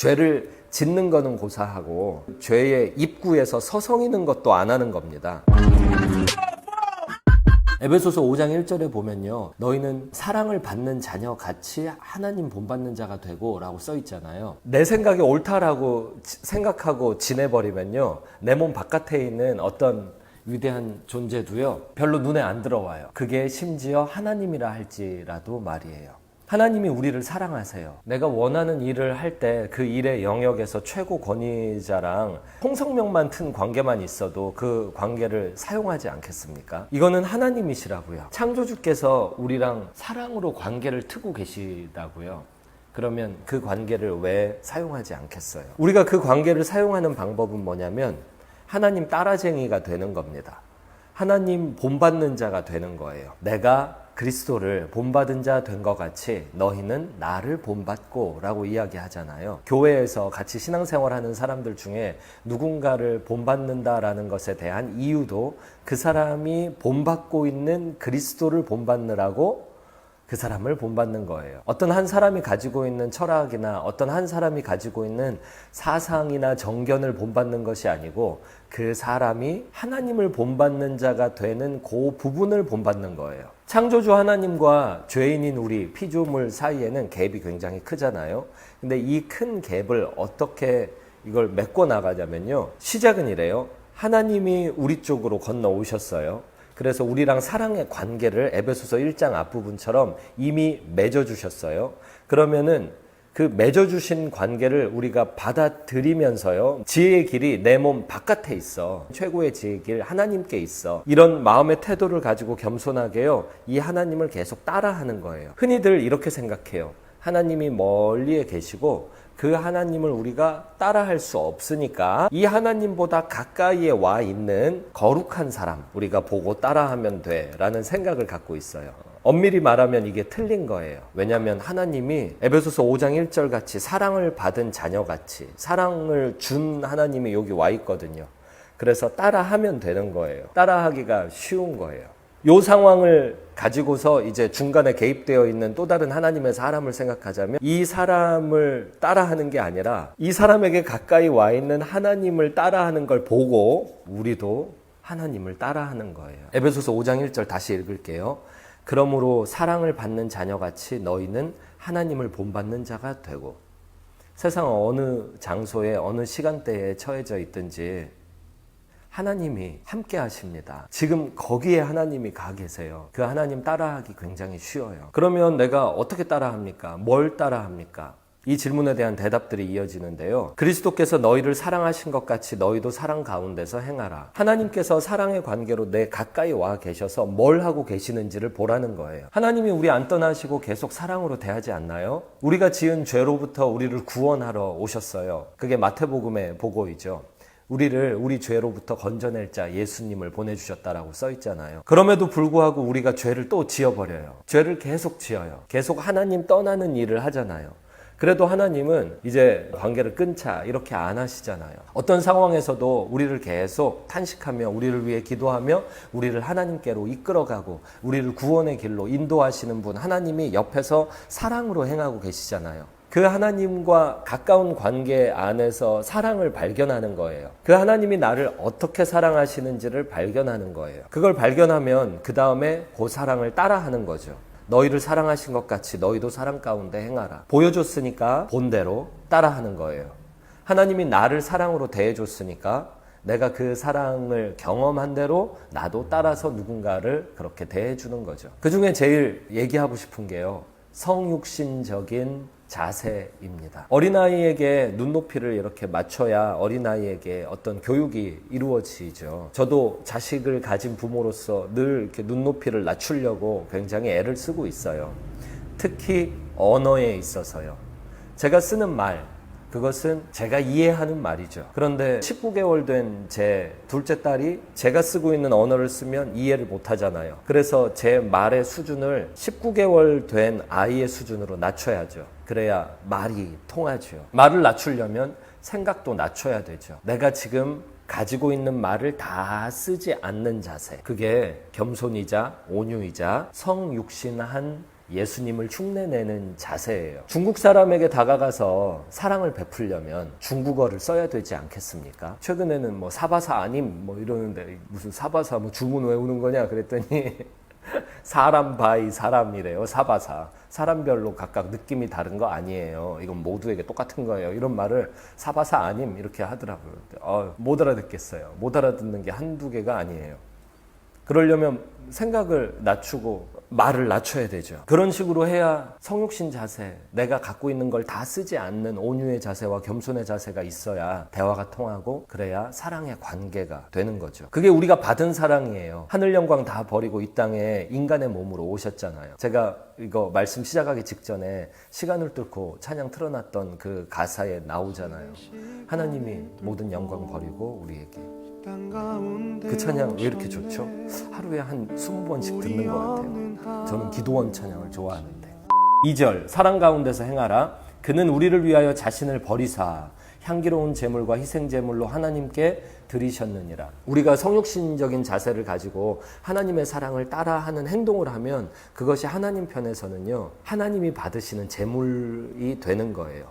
죄를 짓는 거는 고사하고 죄의 입구에서 서성이는 것도 안 하는 겁니다. 에베소서 5장 1절에 보면요, 너희는 사랑을 받는 자녀 같이 하나님 본받는 자가 되고 라고 써 있잖아요. 내 생각이 옳다라고 생각하고 지내버리면요, 내 몸 바깥에 있는 어떤 위대한 존재도요 별로 눈에 안 들어와요. 그게 심지어 하나님이라 할지라도 말이에요. 하나님이 우리를 사랑하세요. 내가 원하는 일을 할 때 그 일의 영역에서 최고 권위자랑 통성명만 튼 관계만 있어도 그 관계를 사용하지 않겠습니까? 이거는 하나님이시라고요. 창조주께서 우리랑 사랑으로 관계를 트고 계시다고요. 그러면 그 관계를 왜 사용하지 않겠어요? 우리가 그 관계를 사용하는 방법은 뭐냐면 하나님 따라쟁이가 되는 겁니다. 하나님 본받는 자가 되는 거예요. 내가 그리스도를 본받은 자 된 것 같이 너희는 나를 본받고 라고 이야기하잖아요. 교회에서 같이 신앙생활하는 사람들 중에 누군가를 본받는다라는 것에 대한 이유도 그 사람이 본받고 있는 그리스도를 본받느라고 그 사람을 본받는 거예요. 어떤 한 사람이 가지고 있는 철학이나 어떤 한 사람이 가지고 있는 사상이나 정견을 본받는 것이 아니고 그 사람이 하나님을 본받는 자가 되는 그 부분을 본받는 거예요. 창조주 하나님과 죄인인 우리 피조물 사이에는 갭이 굉장히 크잖아요. 근데 이 큰 갭을 어떻게 이걸 메꿔 나가냐면요, 시작은 이래요. 하나님이 우리 쪽으로 건너오셨어요. 그래서 우리랑 사랑의 관계를 에베소서 1장 앞부분처럼 이미 맺어주셨어요. 그러면은 그 맺어주신 관계를 우리가 받아들이면서요, 지혜의 길이 내 몸 바깥에 있어. 최고의 지혜의 길 하나님께 있어. 이런 마음의 태도를 가지고 겸손하게요, 이 하나님을 계속 따라하는 거예요. 흔히들 이렇게 생각해요. 하나님이 멀리에 계시고 그 하나님을 우리가 따라할 수 없으니까 이 하나님보다 가까이에 와 있는 거룩한 사람 우리가 보고 따라하면 돼 라는 생각을 갖고 있어요. 엄밀히 말하면 이게 틀린 거예요. 왜냐하면 하나님이 에베소서 5장 1절 같이 사랑을 받은 자녀같이 사랑을 준 하나님이 여기 와 있거든요. 그래서 따라하면 되는 거예요. 따라하기가 쉬운 거예요. 이 상황을 가지고서 이제 중간에 개입되어 있는 또 다른 하나님의 사람을 생각하자면 이 사람을 따라하는 게 아니라 이 사람에게 가까이 와 있는 하나님을 따라하는 걸 보고 우리도 하나님을 따라하는 거예요. 에베소서 5장 1절 다시 읽을게요. 그러므로 사랑을 받는 자녀같이 너희는 하나님을 본받는 자가 되고. 세상 어느 장소에 어느 시간대에 처해져 있든지 하나님이 함께 하십니다. 지금 거기에 하나님이 가 계세요. 그 하나님 따라하기 굉장히 쉬워요. 그러면 내가 어떻게 따라합니까? 뭘 따라합니까? 이 질문에 대한 대답들이 이어지는데요. 그리스도께서 너희를 사랑하신 것 같이 너희도 사랑 가운데서 행하라. 하나님께서 사랑의 관계로 내 가까이 와 계셔서 뭘 하고 계시는지를 보라는 거예요. 하나님이 우리 안 떠나시고 계속 사랑으로 대하지 않나요? 우리가 지은 죄로부터 우리를 구원하러 오셨어요. 그게 마태복음의 보고이죠. 우리를 우리 죄로부터 건져낼 자 예수님을 보내주셨다라고 써 있잖아요. 그럼에도 불구하고 우리가 죄를 또 지어버려요. 죄를 계속 지어요. 계속 하나님 떠나는 일을 하잖아요. 그래도 하나님은 이제 관계를 끊자 이렇게 안 하시잖아요. 어떤 상황에서도 우리를 계속 탄식하며 우리를 위해 기도하며 우리를 하나님께로 이끌어가고 우리를 구원의 길로 인도하시는 분 하나님이 옆에서 사랑으로 행하고 계시잖아요. 그 하나님과 가까운 관계 안에서 사랑을 발견하는 거예요. 그 하나님이 나를 어떻게 사랑하시는지를 발견하는 거예요. 그걸 발견하면 그 다음에 그 사랑을 따라하는 거죠. 너희를 사랑하신 것 같이 너희도 사랑 가운데 행하라. 보여줬으니까 본대로 따라하는 거예요. 하나님이 나를 사랑으로 대해줬으니까 내가 그 사랑을 경험한 대로 나도 따라서 누군가를 그렇게 대해주는 거죠. 그 중에 제일 얘기하고 싶은 게요, 성육신적인 자세입니다. 어린아이에게 눈높이를 이렇게 맞춰야 어린아이에게 어떤 교육이 이루어지죠. 저도 자식을 가진 부모로서 늘 이렇게 눈높이를 낮추려고 굉장히 애를 쓰고 있어요. 특히 언어에 있어서요. 제가 쓰는 말, 그것은 제가 이해하는 말이죠. 그런데 19개월 된 제 둘째 딸이 제가 쓰고 있는 언어를 쓰면 이해를 못 하잖아요. 그래서 제 말의 수준을 19개월 된 아이의 수준으로 낮춰야죠. 그래야 말이 통하죠. 말을 낮추려면 생각도 낮춰야 되죠. 내가 지금 가지고 있는 말을 다 쓰지 않는 자세, 그게 겸손이자 온유이자 성육신한 예수님을 흉내내는 자세예요. 중국 사람에게 다가가서 사랑을 베풀려면 중국어를 써야 되지 않겠습니까? 최근에는 뭐 사바사 아님 뭐 이러는데 무슨 사바사 뭐 주문 외우는 거냐 그랬더니 사람 바이 사람이래요. 사바사. 사람별로 각각 느낌이 다른 거 아니에요. 이건 모두에게 똑같은 거예요. 이런 말을 사바사 아님 이렇게 하더라고요. 못 알아듣겠어요. 못 알아듣는 게 한두 개가 아니에요. 그러려면 생각을 낮추고 말을 낮춰야 되죠. 그런 식으로 해야 성육신 자세, 내가 갖고 있는 걸 다 쓰지 않는 온유의 자세와 겸손의 자세가 있어야 대화가 통하고 그래야 사랑의 관계가 되는 거죠. 그게 우리가 받은 사랑이에요. 하늘 영광 다 버리고 이 땅에 인간의 몸으로 오셨잖아요. 제가 이거 말씀 시작하기 직전에 시간을 뚫고 찬양 틀어놨던 그 가사에 나오잖아요. 하나님이 모든 영광 버리고 우리에게. 그 찬양 왜 이렇게 좋죠? 하루에 한 20번씩 듣는 것 같아요. 저는 기도원 찬양을 좋아하는데. 2절 사랑 가운데서 행하라. 그는 우리를 위하여 자신을 버리사 향기로운 제물과 희생 제물로 하나님께 드리셨느니라. 우리가 성육신적인 자세를 가지고 하나님의 사랑을 따라하는 행동을 하면 그것이 하나님 편에서는요, 하나님이 받으시는 제물이 되는 거예요.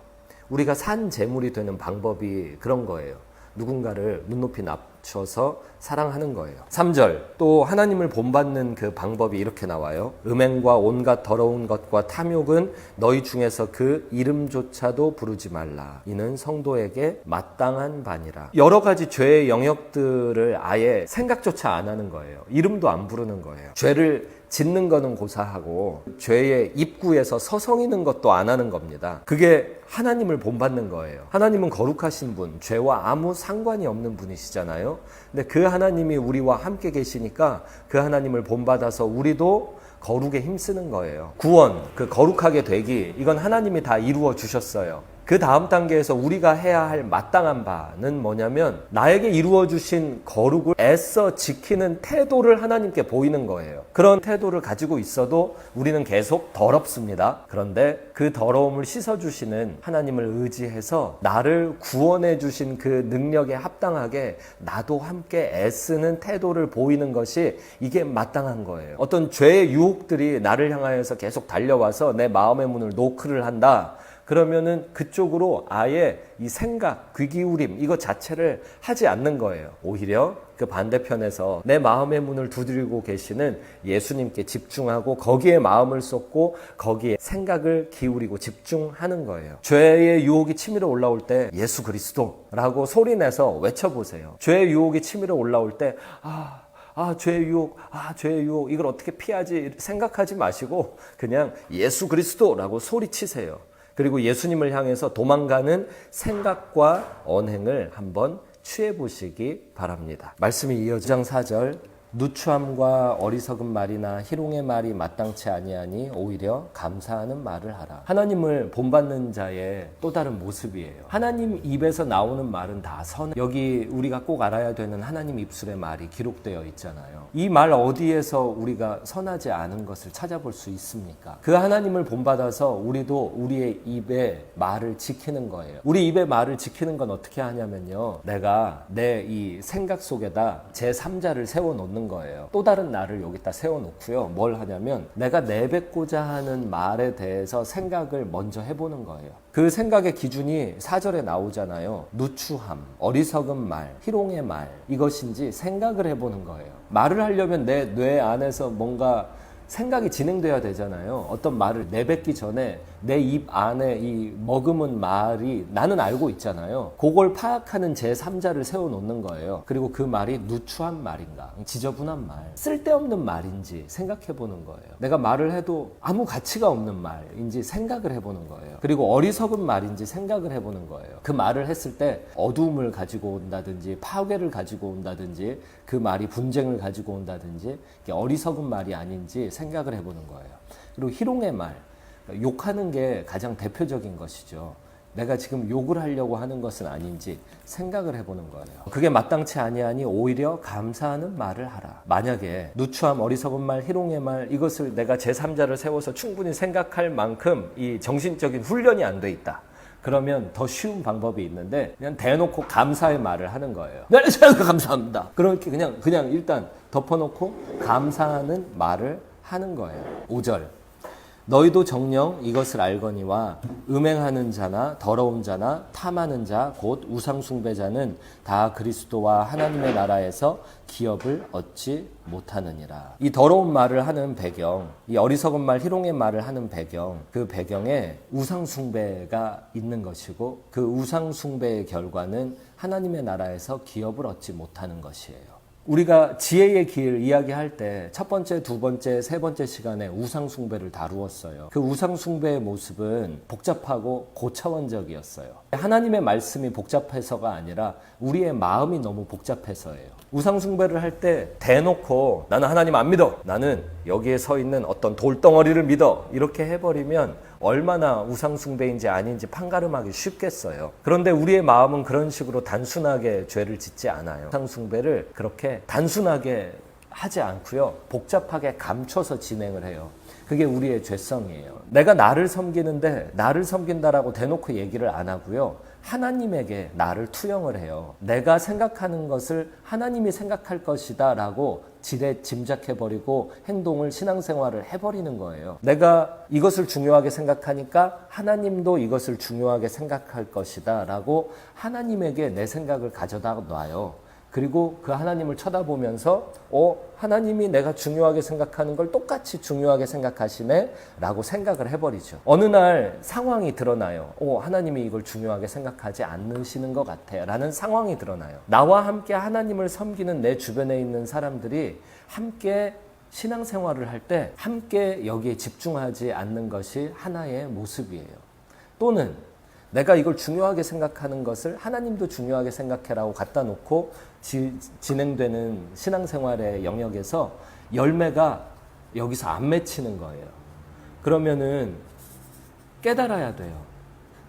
우리가 산 제물이 되는 방법이 그런 거예요. 누군가를 눈높이 낮춰서 사랑하는 거예요. 3절 또 하나님을 본받는 그 방법이 이렇게 나와요. 음행과 온갖 더러운 것과 탐욕은 너희 중에서 그 이름조차도 부르지 말라. 이는 성도에게 마땅한 바니라. 여러 가지 죄의 영역들을 아예 생각조차 안 하는 거예요. 이름도 안 부르는 거예요. 죄를 짓는 거는 고사하고 죄의 입구에서 서성이는 것도 안 하는 겁니다. 그게 하나님을 본받는 거예요. 하나님은 거룩하신 분, 죄와 아무 상관이 없는 분이시잖아요. 근데 그 하나님이 우리와 함께 계시니까 그 하나님을 본받아서 우리도 거룩에 힘쓰는 거예요. 구원, 그 거룩하게 되기, 이건 하나님이 다 이루어 주셨어요. 그 다음 단계에서 우리가 해야 할 마땅한 바는 뭐냐면 나에게 이루어 주신 거룩을 애써 지키는 태도를 하나님께 보이는 거예요. 그런 태도를 가지고 있어도 우리는 계속 더럽습니다. 그런데 그 더러움을 씻어주시는 하나님을 의지해서 나를 구원해 주신 그 능력에 합당하게 나도 함께 애쓰는 태도를 보이는 것이 이게 마땅한 거예요. 어떤 죄의 유혹들이 나를 향하여서 계속 달려와서 내 마음의 문을 노크를 한다. 그러면은 그쪽으로 아예 이 생각, 귀 기울임 이거 자체를 하지 않는 거예요. 오히려 그 반대편에서 내 마음의 문을 두드리고 계시는 예수님께 집중하고 거기에 마음을 쏟고 거기에 생각을 기울이고 집중하는 거예요. 죄의 유혹이 치밀어 올라올 때 예수 그리스도라고 소리내서 외쳐보세요. 죄의 유혹이 치밀어 올라올 때 죄의 유혹 이걸 어떻게 피하지 생각하지 마시고 그냥 예수 그리스도라고 소리치세요. 그리고 예수님을 향해서 도망가는 생각과 언행을 한번 취해보시기 바랍니다. 말씀이 이어져 9장 4절 누추함과 어리석은 말이나 희롱의 말이 마땅치 아니하니 오히려 감사하는 말을 하라. 하나님을 본받는 자의 또 다른 모습이에요. 하나님 입에서 나오는 말은 다 선. 여기 우리가 꼭 알아야 되는 하나님 입술의 말이 기록되어 있잖아요. 이 말 어디에서 우리가 선하지 않은 것을 찾아볼 수 있습니까? 그 하나님을 본받아서 우리도 우리의 입의 말을 지키는 거예요. 우리 입의 말을 지키는 건 어떻게 하냐면요, 내가 내 이 생각 속에다 제3자를 세워놓는 거예요. 또 다른 나를 여기다 세워놓고요. 뭘 하냐면 내가 내뱉고자 하는 말에 대해서 생각을 먼저 해보는 거예요. 그 생각의 기준이 4절에 나오잖아요. 누추함, 어리석은 말, 희롱의 말, 이것인지 생각을 해보는 거예요. 말을 하려면 내 뇌 안에서 뭔가 생각이 진행돼야 되잖아요. 어떤 말을 내뱉기 전에 내 입 안에 이 머금은 말이 나는 알고 있잖아요. 그걸 파악하는 제3자를 세워놓는 거예요. 그리고 그 말이 누추한 말인가, 지저분한 말, 쓸데없는 말인지 생각해보는 거예요. 내가 말을 해도 아무 가치가 없는 말인지 생각을 해보는 거예요. 그리고 어리석은 말인지 생각을 해보는 거예요. 그 말을 했을 때 어두움을 가지고 온다든지 파괴를 가지고 온다든지 그 말이 분쟁을 가지고 온다든지 어리석은 말이 아닌지 생각을 해보는 거예요. 그리고 희롱의 말, 욕하는 게 가장 대표적인 것이죠. 내가 지금 욕을 하려고 하는 것은 아닌지 생각을 해보는 거예요. 그게 마땅치 아니하니 오히려 감사하는 말을 하라. 만약에 누추함, 어리석은 말, 희롱의 말 이것을 내가 제3자를 세워서 충분히 생각할 만큼 이 정신적인 훈련이 안 돼 있다. 그러면 더 쉬운 방법이 있는데 그냥 대놓고 감사의 말을 하는 거예요. 네, 감사합니다. 그렇게 그냥 일단 덮어놓고 감사하는 말을 하는 거예요. 5절 너희도 정녕 이것을 알거니와 음행하는 자나 더러운 자나 탐하는 자 곧 우상숭배자는 다 그리스도와 하나님의 나라에서 기업을 얻지 못하느니라. 이 더러운 말을 하는 배경, 이 어리석은 말 희롱의 말을 하는 배경, 그 배경에 우상숭배가 있는 것이고 그 우상숭배의 결과는 하나님의 나라에서 기업을 얻지 못하는 것이에요. 우리가 지혜의 길 이야기할 때 첫 번째, 두 번째, 세 번째 시간에 우상숭배를 다루었어요. 그 우상숭배의 모습은 복잡하고 고차원적이었어요. 하나님의 말씀이 복잡해서가 아니라 우리의 마음이 너무 복잡해서예요. 우상숭배를 할 때 대놓고 나는 하나님 안 믿어, 나는 여기에 서 있는 어떤 돌덩어리를 믿어, 이렇게 해버리면 얼마나 우상숭배인지 아닌지 판가름하기 쉽겠어요. 그런데 우리의 마음은 그런 식으로 단순하게 죄를 짓지 않아요. 우상숭배를 그렇게 단순하게 하지 않고요, 복잡하게 감춰서 진행을 해요. 그게 우리의 죄성이에요. 내가 나를 섬기는데 나를 섬긴다라고 대놓고 얘기를 안 하고요, 하나님에게 나를 투영을 해요. 내가 생각하는 것을 하나님이 생각할 것이다 라고 지레 짐작해버리고 행동을, 신앙생활을 해버리는 거예요. 내가 이것을 중요하게 생각하니까 하나님도 이것을 중요하게 생각할 것이다 라고 하나님에게 내 생각을 가져다 놔요. 그리고 그 하나님을 쳐다보면서 하나님이 내가 중요하게 생각하는 걸 똑같이 중요하게 생각하시네 라고 생각을 해버리죠. 어느 날 상황이 드러나요. 하나님이 이걸 중요하게 생각하지 않으시는 것 같아 라는 상황이 드러나요. 나와 함께 하나님을 섬기는 내 주변에 있는 사람들이 함께 신앙생활을 할 때 함께 여기에 집중하지 않는 것이 하나의 모습이에요. 또는 내가 이걸 중요하게 생각하는 것을 하나님도 중요하게 생각해라고 갖다 놓고 진행되는 신앙생활의 영역에서 열매가 여기서 안 맺히는 거예요. 그러면은 깨달아야 돼요.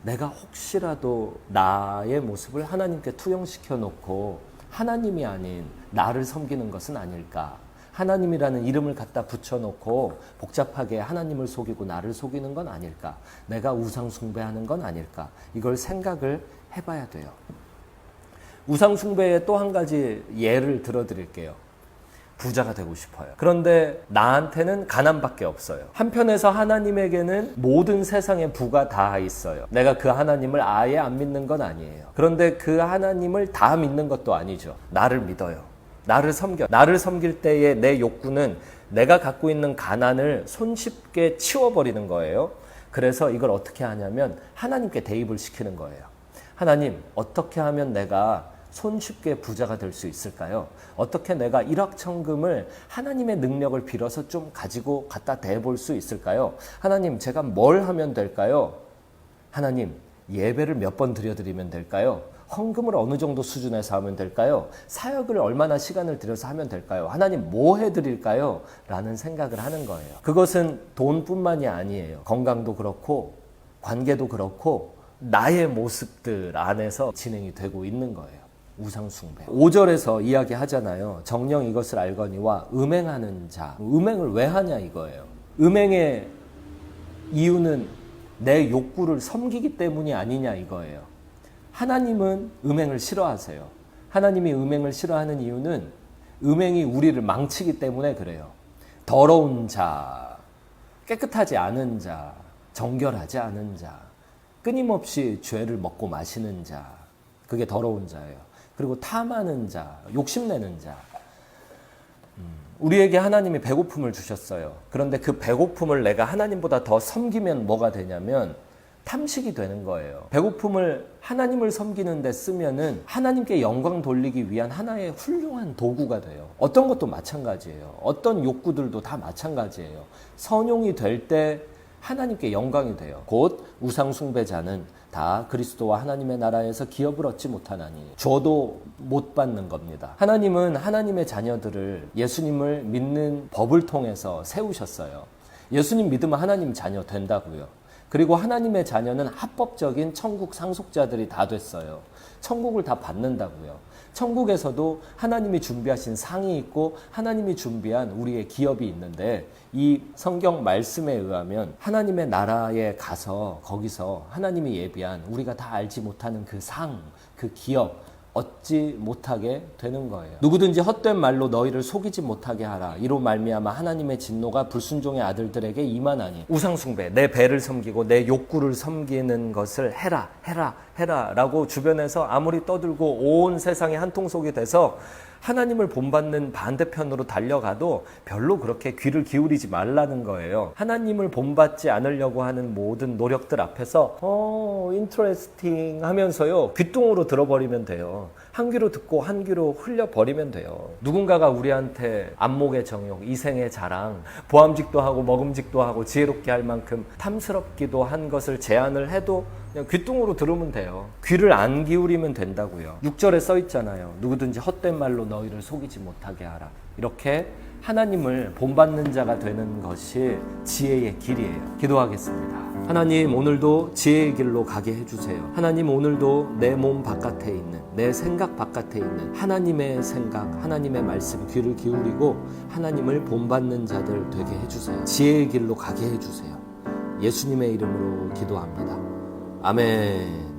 내가 혹시라도 나의 모습을 하나님께 투영시켜 놓고 하나님이 아닌 나를 섬기는 것은 아닐까. 하나님이라는 이름을 갖다 붙여놓고 복잡하게 하나님을 속이고 나를 속이는 건 아닐까? 내가 우상 숭배하는 건 아닐까? 이걸 생각을 해봐야 돼요. 우상 숭배의 또 한 가지 예를 들어드릴게요. 부자가 되고 싶어요. 그런데 나한테는 가난밖에 없어요. 한편에서 하나님에게는 모든 세상의 부가 다 있어요. 내가 그 하나님을 아예 안 믿는 건 아니에요. 그런데 그 하나님을 다 믿는 것도 아니죠. 나를 믿어요. 나를 섬겨. 나를 섬길 때의 내 욕구는 내가 갖고 있는 가난을 손쉽게 치워버리는 거예요. 그래서 이걸 어떻게 하냐면 하나님께 대입을 시키는 거예요. 하나님, 어떻게 하면 내가 손쉽게 부자가 될 수 있을까요? 어떻게 내가 일확천금을 하나님의 능력을 빌어서 좀 가지고 갖다 대볼 수 있을까요? 하나님, 제가 뭘 하면 될까요? 하나님, 예배를 몇 번 드려드리면 될까요? 헌금을 어느 정도 수준에서 하면 될까요? 사역을 얼마나 시간을 들여서 하면 될까요? 하나님 뭐 해드릴까요? 라는 생각을 하는 거예요. 그것은 돈뿐만이 아니에요. 건강도 그렇고 관계도 그렇고 나의 모습들 안에서 진행이 되고 있는 거예요. 우상숭배. 5절에서 이야기하잖아요. 정녕 이것을 알거니와 음행하는 자. 음행을 왜 하냐 이거예요. 음행의 이유는 내 욕구를 섬기기 때문이 아니냐 이거예요. 하나님은 음행을 싫어하세요. 하나님이 음행을 싫어하는 이유는 음행이 우리를 망치기 때문에 그래요. 더러운 자, 깨끗하지 않은 자, 정결하지 않은 자, 끊임없이 죄를 먹고 마시는 자, 그게 더러운 자예요. 그리고 탐하는 자, 욕심내는 자. 우리에게 하나님이 배고픔을 주셨어요. 그런데 그 배고픔을 내가 하나님보다 더 섬기면 뭐가 되냐면 탐식이 되는 거예요. 배고픔을 하나님을 섬기는 데 쓰면은 하나님께 영광 돌리기 위한 하나의 훌륭한 도구가 돼요. 어떤 것도 마찬가지예요. 어떤 욕구들도 다 마찬가지예요. 선용이 될 때 하나님께 영광이 돼요. 곧 우상숭배자는 다 그리스도와 하나님의 나라에서 기업을 얻지 못하나니 줘도 못 받는 겁니다. 하나님은 하나님의 자녀들을 예수님을 믿는 법을 통해서 세우셨어요. 예수님 믿으면 하나님 자녀 된다고요. 그리고 하나님의 자녀는 합법적인 천국 상속자들이 다 됐어요. 천국을 다 받는다고요. 천국에서도 하나님이 준비하신 상이 있고 하나님이 준비한 우리의 기업이 있는데 이 성경 말씀에 의하면 하나님의 나라에 가서 거기서 하나님이 예비한 우리가 다 알지 못하는 그 상, 그 기업, 얻지 못하게 되는 거예요. 누구든지 헛된 말로 너희를 속이지 못하게 하라. 이로 말미암아 하나님의 진노가 불순종의 아들들에게 임하나니. 우상숭배, 내 배를 섬기고 내 욕구를 섬기는 것을 해라 라고 주변에서 아무리 떠들고 온 세상이 한통속이 돼서 하나님을 본받는 반대편으로 달려가도 별로 그렇게 귀를 기울이지 말라는 거예요. 하나님을 본받지 않으려고 하는 모든 노력들 앞에서 interesting 하면서요, 귓등으로 들어버리면 돼요. 한 귀로 듣고 한 귀로 흘려버리면 돼요. 누군가가 우리한테 안목의 정욕, 이생의 자랑, 보암직도 하고 먹음직도 하고 지혜롭게 할 만큼 탐스럽기도 한 것을 제안을 해도 그냥 귓등으로 들으면 돼요. 귀를 안 기울이면 된다고요. 6절에 써 있잖아요. 누구든지 헛된 말로 너희를 속이지 못하게 하라. 이렇게 하나님을 본받는 자가 되는 것이 지혜의 길이에요. 기도하겠습니다. 하나님, 오늘도 지혜의 길로 가게 해주세요. 하나님, 오늘도 내 몸 바깥에 있는, 내 생각 바깥에 있는 하나님의 생각, 하나님의 말씀 귀를 기울이고 하나님을 본받는 자들 되게 해주세요. 지혜의 길로 가게 해주세요. 예수님의 이름으로 기도합니다. 아멘.